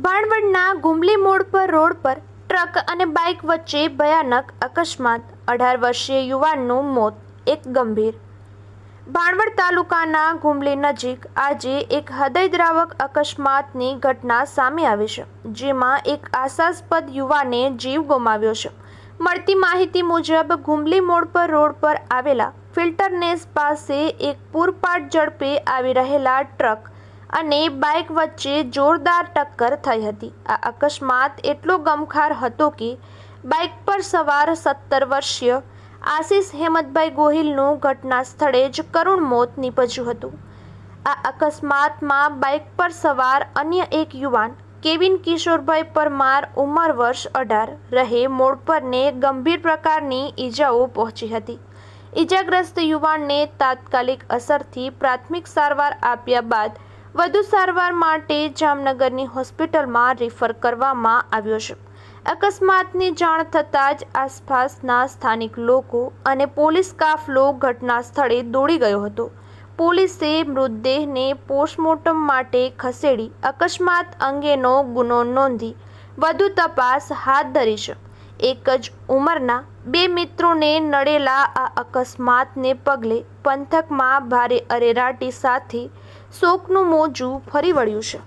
ભાણવડના ગુમલી mode પર road પર truck અને બાઇક વચ્ચે ભયાનક અકસ્માત, 18 વર્ષીય યુવાનનું મોત, એક ગંભીર. ભાણવડ તાલુકાના ગુમલી નજીક આજે એક હૃદયદ્રાવક અકસ્માતની ઘટના સામે આવી છે, જેમાં એક આશાસ્પદ યુવાને જીવ ગુમાવ્યો છે. મળતી માહિતી મુજબ ગુમલી મોડ પર રોડ પર આવેલા ફિલ્ટરનેસ પાસે એક પૂરપાટ ઝડપે આવી રહેલા ટ્રક અને બાઇક વચ્ચે જોરદાર ટક્કર થઈ હતી. આ અકસ્માત એટલો ગમખાર હતો કે બાઇક પર સવાર 17 વર્ષીય આશિષ હેમંતભાઈ ગોહિલનું ઘટના સ્થળે જ કરુણ મોત નીપજ્યું હતું. આ અકસ્માતમાં બાઇક પર સવાર અન્ય એક યુવાન કેવિન કિશોરભાઈ પરમાર ઉંમર વર્ષ 18 રહે મોડ પરને ગંભીર પ્રકારની ઈજાઓ પહોંચી હતી. ઈજાગ્રસ્ત યુવાનને તાત્કાલિક અસરથી પ્રાથમિક સારવાર આપ્યા બાદ વધુ સારવાર માટે જામનગરની હોસ્પિટલમાં રિફર કરવામાં આવ્યો છે. અકસ્માતની જાણ થતાં જ આસપાસના સ્થાનિક લોકો અને પોલીસ કાફલો ઘટના સ્થળે દોડી ગયો હતો. પોલીસે મૃતદેહને પોસ્ટમોર્ટમ માટે ખસેડી અકસ્માત અંગેનો ગુનો નોંધી વધુ તપાસ હાથ ધરી છે. એક જ ઉંમરના બે મિત્રોને નડેલા આ અકસ્માતને પગલે પંથકમાં ભારે અરેરાટી સાથે શોકનું મોજું ફરી વળ્યું છે.